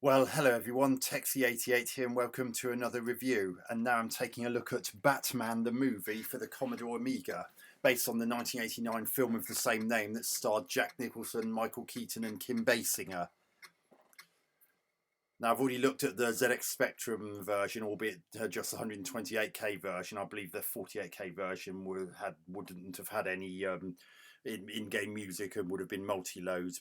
Well, hello everyone, Texie88 here and welcome to another review. And now I'm taking a look at Batman the movie for the Commodore Amiga, based on the 1989 film of the same name that starred Jack Nicholson, Michael Keaton and Kim Basinger. Now I've already looked at the ZX Spectrum version, albeit just the 128K version. I believe the 48K version wouldn't have had any in-game music and would have been multi-load.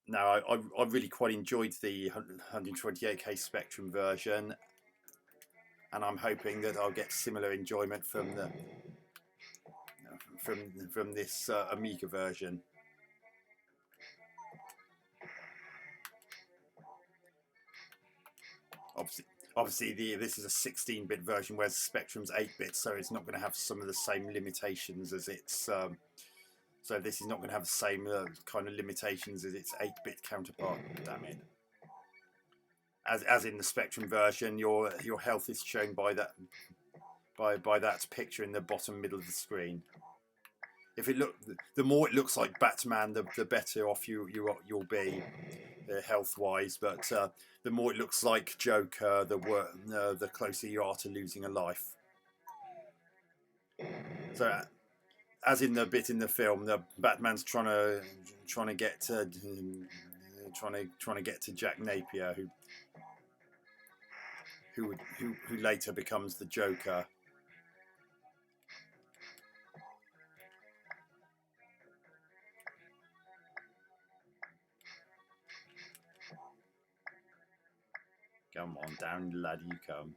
Now, I really quite enjoyed the 128K Spectrum version, and I'm hoping that I'll get similar enjoyment from the from this Amiga version. Obviously, this is a 16-bit version, whereas Spectrum's 8-bit, so it's not going to have some of the same limitations as its. So this is not going to have the same kind of limitations as its 8-bit counterpart. Damn it. As in the Spectrum version, your health is shown by that picture in the bottom middle of the screen. If the more it looks like Batman, the better off you'll be health wise. But the more it looks like Joker, the closer you are to losing a life. So, as in the bit in the film, the Batman's trying to get to Jack Napier, who later becomes the Joker. Come on down, lad, you come.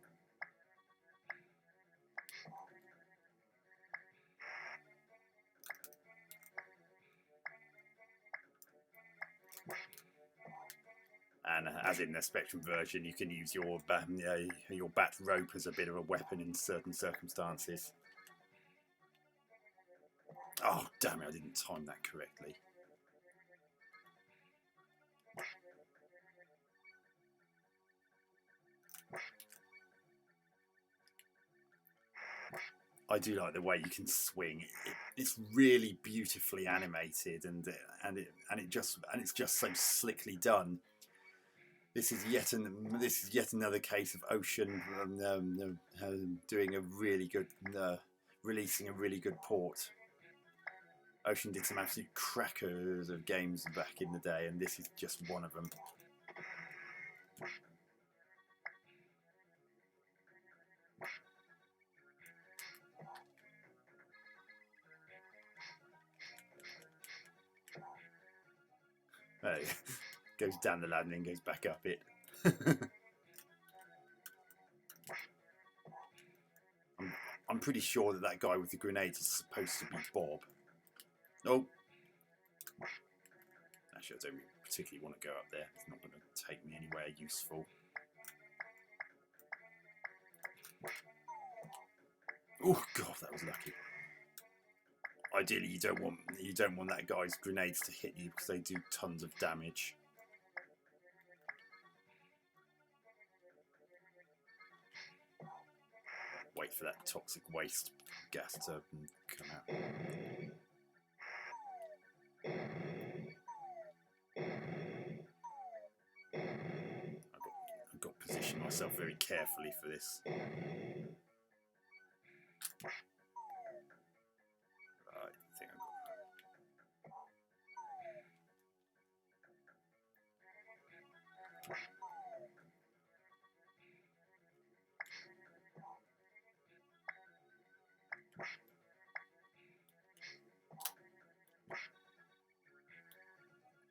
And as in the Spectrum version, you can use your bat rope as a bit of a weapon in certain circumstances. Oh, damn it, I didn't time that correctly. I do like the way you can swing. It's really beautifully animated, and it's just so slickly done. This is yet another case of Ocean doing a really good, releasing a really good port. Ocean did some absolute crackers of games back in the day, and this is just one of them. Goes down the ladder and goes back up it. I'm pretty sure that guy with the grenades is supposed to be Bob. Oh. Actually, I don't particularly want to go up there. It's not going to take me anywhere useful. Oh god, that was lucky. Ideally, you don't want that guy's grenades to hit you because they do tons of damage. Wait for that toxic waste gas to come out. I've got to position myself very carefully for this.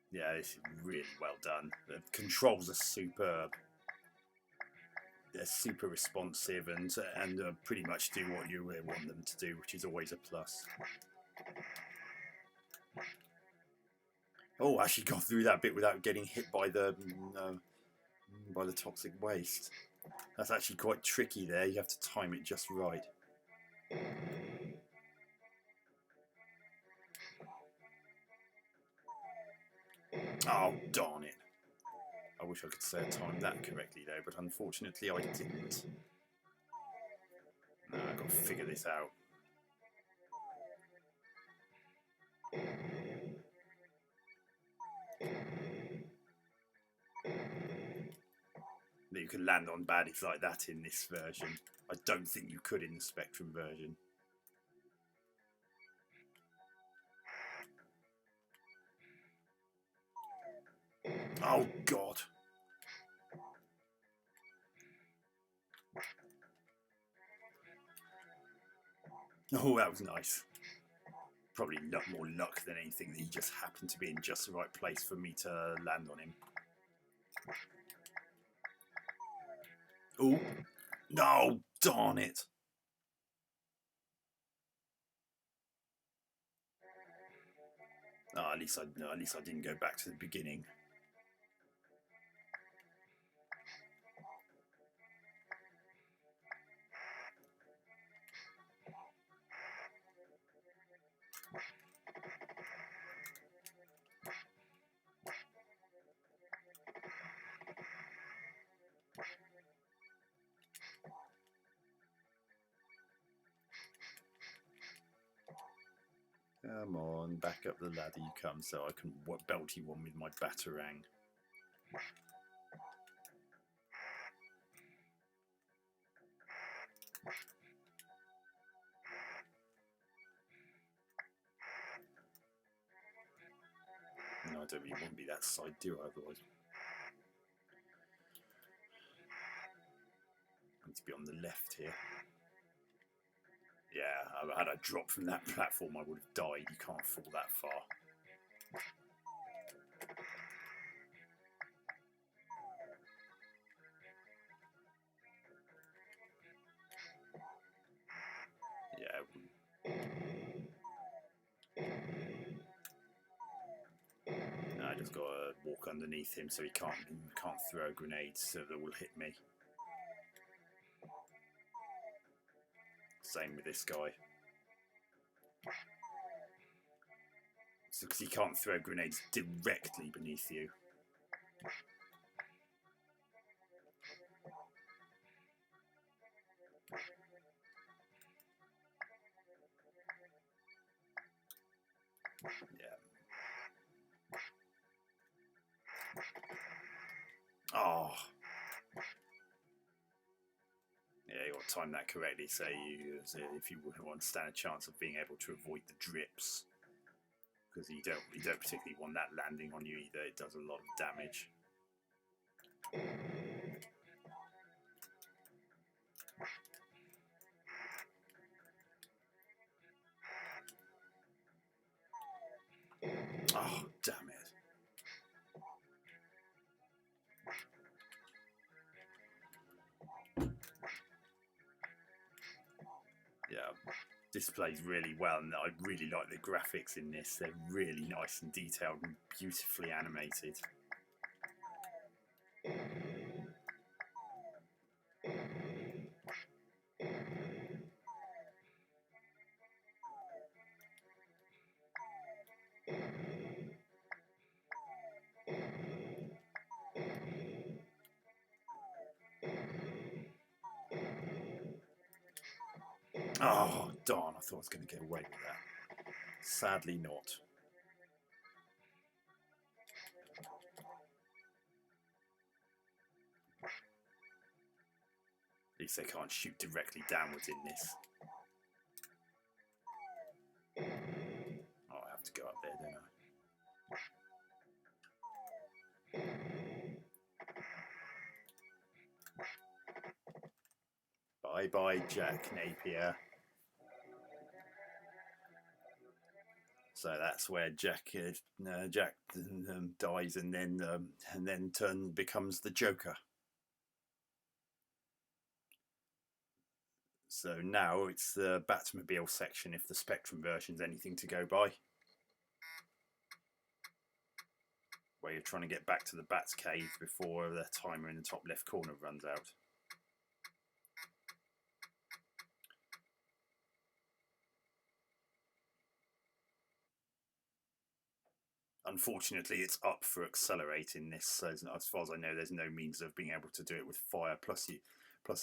Yeah, this is really well done. The controls are superb. They're super responsive and pretty much do what you want them to do, which is always a plus. Oh, actually got through that bit without getting hit by the toxic waste. That's actually quite tricky there. You have to time it just right. Oh, darn it. I wish I could say I timed that correctly though, but unfortunately I didn't. No, I've got to figure this out. you can land on baddies like that in this version. I don't think you could in the Spectrum version. Oh, God. Oh, that was nice. Probably more luck than anything that he just happened to be in just the right place for me to land on him. Oh, no, darn it. Oh, at least I didn't go back to the beginning. Come on, back up the ladder you come so I can belt you one with my batarang. No, I don't really want to be that side, do I? Otherwise, I need to be on the left here. Yeah, had I dropped from that platform, I would have died. You can't fall that far. Yeah. I just got to walk underneath him so he can't throw grenades so that will hit me. Same with this guy. So, because he can't throw grenades directly beneath you. Yeah. Oh. Yeah, you got to time that correctly so if you want to stand a chance of being able to avoid the drips. Because you don't particularly want that landing on you either. It does a lot of damage. Oh, damn it. Yeah, this plays really well, and I really like the graphics in this. They're really nice and detailed and beautifully animated. Oh, darn, I thought I was going to get away with that. Sadly not. At least they can't shoot directly downwards in this. Oh, I have to go up there, don't I? Bye-bye, Jack Napier. So that's where Jack dies and then becomes the Joker. So now it's the Batmobile section if the Spectrum version's anything to go by. Where you're trying to get back to the Bat's cave before the timer in the top left corner runs out. Unfortunately, it's up for accelerating this, so as far as I know, there's no means of being able to do it with fire. Plus,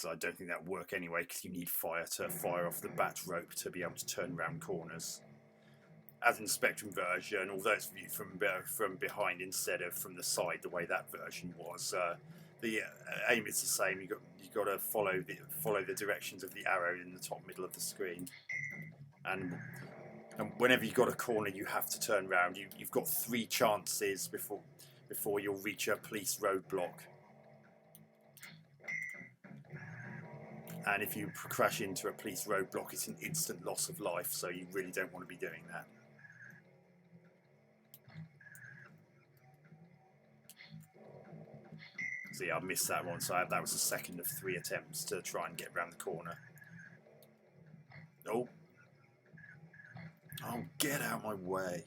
I don't think that would work anyway, because you need fire to fire off the bat rope to be able to turn around corners. As in the Spectrum version, although it's viewed from behind instead of from the side, the way that version was, the aim is the same. You got to follow the directions of the arrow in the top middle of the screen, and whenever you've got a corner, you have to turn around. You've got 3 chances before you'll reach a police roadblock. And if you crash into a police roadblock, it's an instant loss of life, so you really don't want to be doing that. See, I missed that one, so that was the second of 3 attempts to try and get around the corner. Oh. Oh, get out of my way.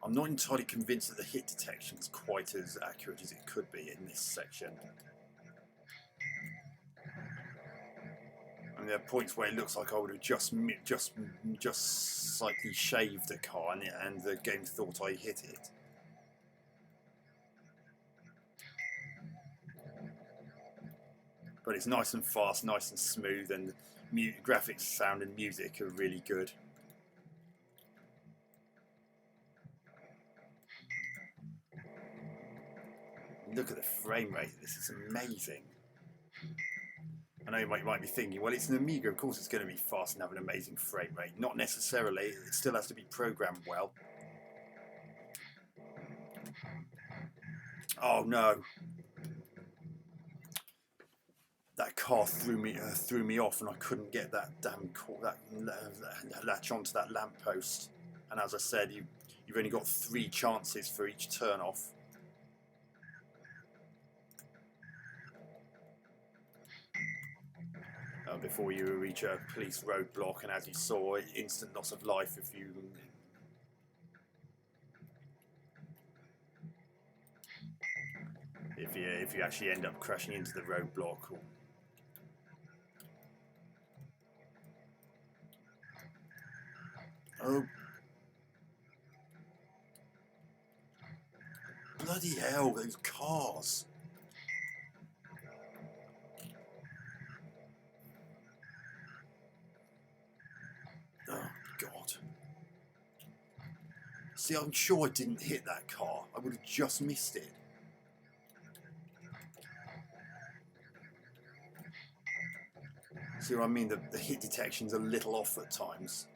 I'm not entirely convinced that the hit detection is quite as accurate as it could be in this section. And there are points where it looks like I would have just slightly shaved a car, and the game thought I hit it. But it's nice and fast, nice and smooth, and graphics, sound and music are really good. Look at the frame rate of this, it's amazing. I know you might be thinking, well, it's an Amiga, of course it's going to be fast and have an amazing frame rate. Not necessarily, it still has to be programmed well. Oh no. That car threw me off, and I couldn't get that damn latch onto that lamppost. And as I said, you've only got 3 chances for each turn off. Before you reach a police roadblock, and as you saw, instant loss of life if you actually end up crashing into the roadblock. Oh, bloody hell, those cars. Oh, God. See, I'm sure I didn't hit that car. I would have just missed it. See what I mean? The hit detection's a little off at times.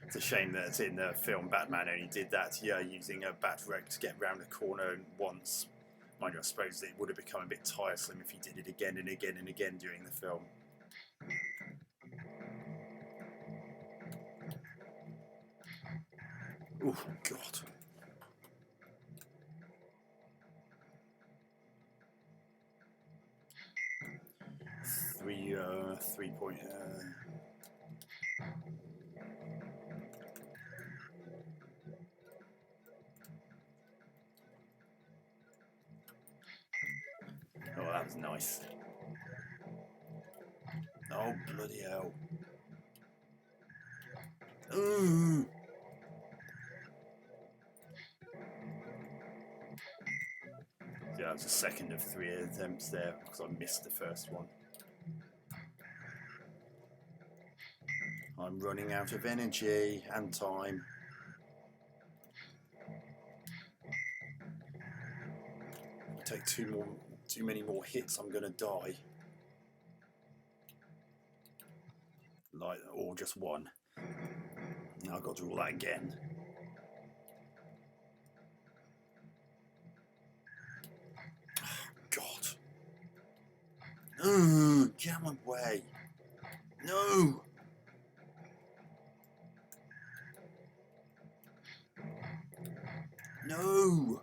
It's a shame that in the film Batman only did that, using a bat rake to get round a corner once. Mind you, I suppose it would have become a bit tiresome if he did it again and again and again during the film. Oh, God. Three point... Oh, that was nice. Oh, bloody hell. Ooh. Yeah, that was the second of 3 attempts there, because I missed the first one. I'm running out of energy and time. If I take too many more hits, I'm going to die. Or just one. Now I've got to do all that again. God. Get out of my way. No. No.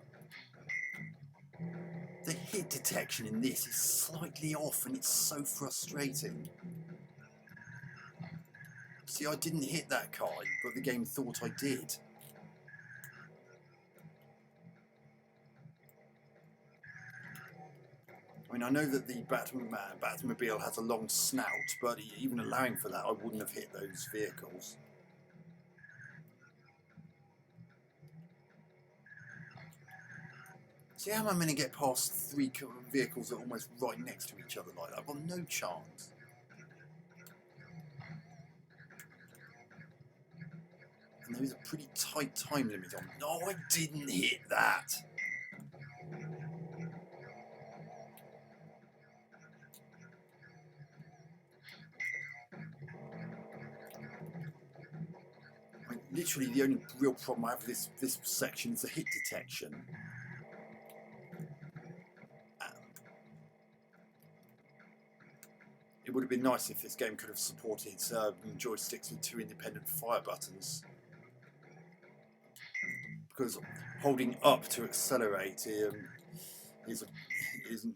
The hit detection in this is slightly off, and it's so frustrating. See, I didn't hit that car, but the game thought I did. I mean, I know that the Batmobile has a long snout, but even allowing for that, I wouldn't have hit those vehicles. See, how am I going to get past 3 vehicles that are almost right next to each other like that? I've got no chance. And there is a pretty tight time limit on. No, I didn't hit that. I mean, literally, the only real problem I have with this section is the hit detection. It would have been nice if this game could have supported joysticks with 2 independent fire buttons, because holding up to accelerate is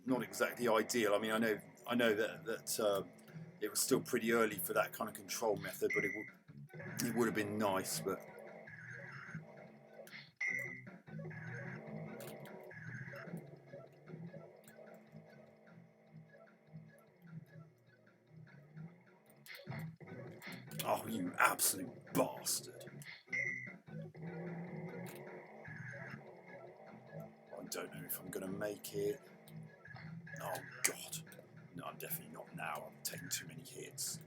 not exactly ideal. I mean, I know that it was still pretty early for that kind of control method, but it would have been nice. But oh, you absolute bastard! I don't know if I'm going to make it. Oh God! No, I'm definitely not now. I'm taking too many hits.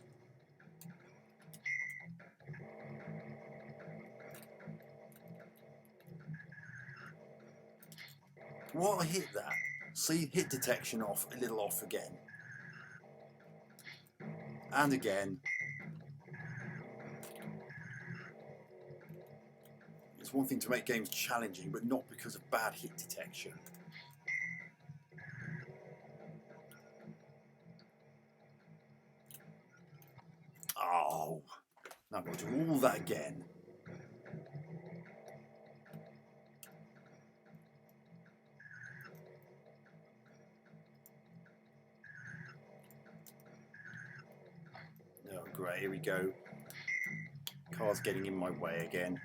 Well, I hit that. See, hit detection off, a little off again. And again. It's one thing to make games challenging, but not because of bad hit detection. Oh, now I've got to do all that again. Oh, great, here we go. Car's getting in my way again.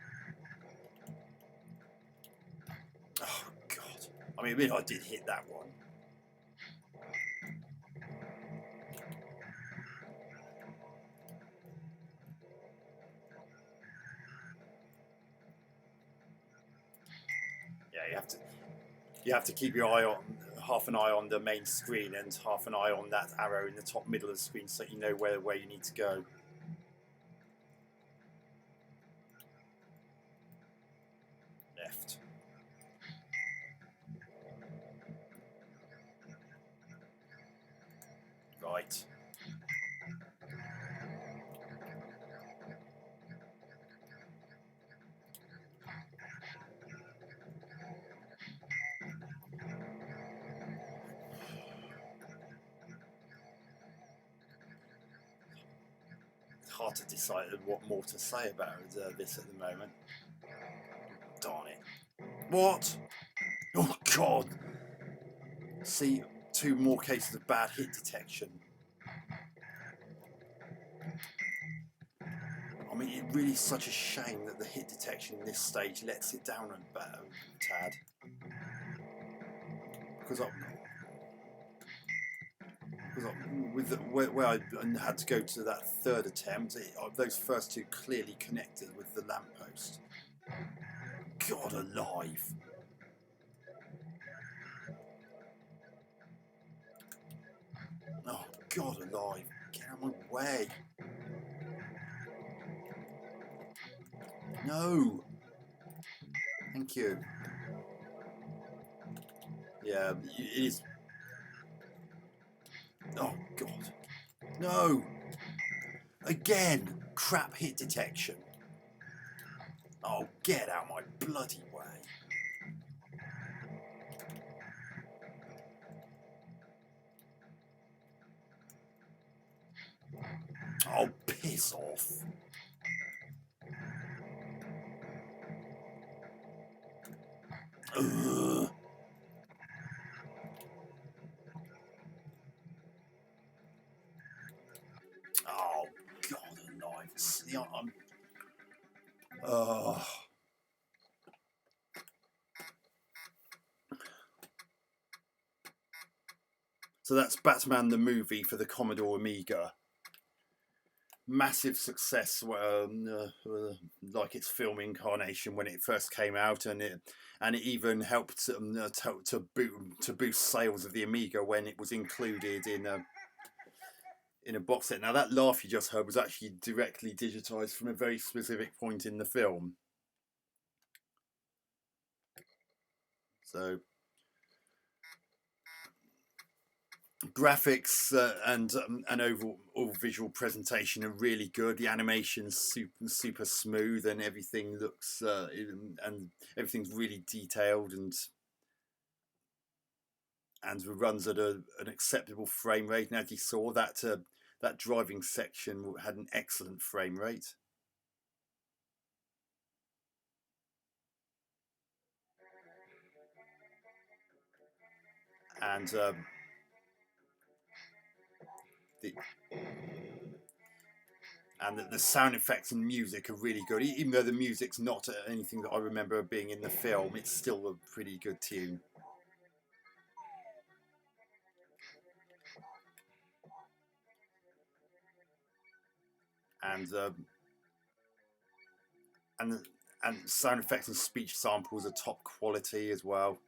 Oh, God. I mean, I did hit that one. Yeah, you have to keep your eye on, half an eye on the main screen and half an eye on that arrow in the top middle of the screen so you know where you need to go. Left. Right. Hard to decide what more to say about this at the moment. Darn it. What? Oh, God. See, 2 more cases of bad hit detection. I mean, it really is such a shame that the hit detection in this stage lets it down a tad. Because where I had to go to that third attempt, those first 2 clearly connected with the lamppost. God alive! Oh, God alive! Get out of my way! No! Thank you. Yeah, it is. Oh, God. No! Again! Crap hit detection. Oh, get out my bloody way. Oh, piss off. Ugh. Oh, God alive. See, I'm... So that's Batman the movie for the Commodore Amiga. Massive success, like its film incarnation when it first came out, and it even helped to boost sales of the Amiga when it was included in in a box set. Now that laugh you just heard was actually directly digitized from a very specific point in the film. So graphics and overall visual presentation are really good. The animation's super smooth, and everything looks and everything's really detailed, and runs at an acceptable frame rate. And as you saw, that driving section had an excellent frame rate. And the sound effects and music are really good. Even though the music's not anything that I remember being in the film, it's still a pretty good tune. And sound effects and speech samples are top quality as well.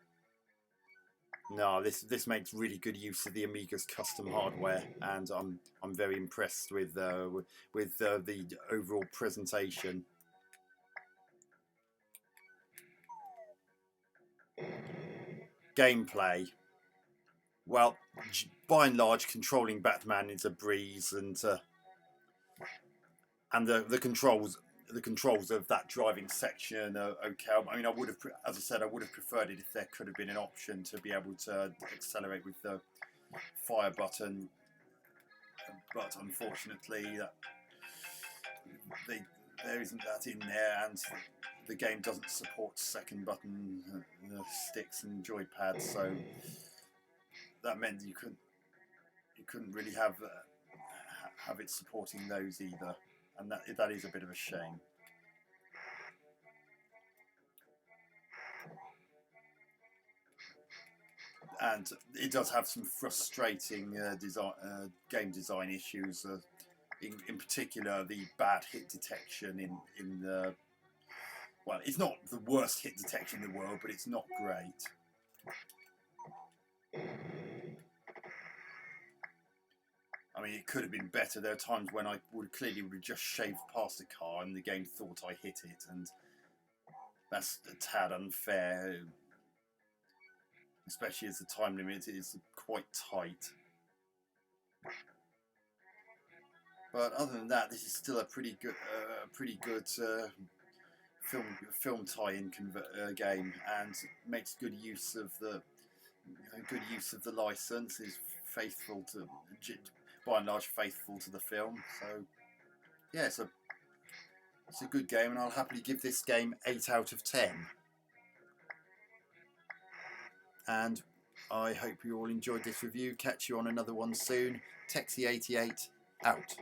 No, this makes really good use of the Amiga's custom hardware, and I'm very impressed with the overall presentation. Gameplay. Well, by and large, controlling Batman is a breeze, and the controls of that driving section are okay. I mean, as I said, I would have preferred it if there could have been an option to be able to accelerate with the fire button, but unfortunately there isn't that in there, and the game doesn't support second button sticks and joypads, so that meant you couldn't really have it supporting those either, and that is a bit of a shame. And it does have some frustrating game design issues. In particular, the bad hit detection in the, well, it's not the worst hit detection in the world, but it's not great. I mean, it could have been better. There are times when I would have just shaved past a car and the game thought I hit it, and that's a tad unfair, especially as the time limit is quite tight. But other than that, this is still a pretty good film tie-in game, and makes good use of the license. Is faithful to, by and large, faithful to the film. So yeah, it's a good game, and I'll happily give this game 8 out of 10. And I hope you all enjoyed this review. Catch you on another one soon. Texie88 out.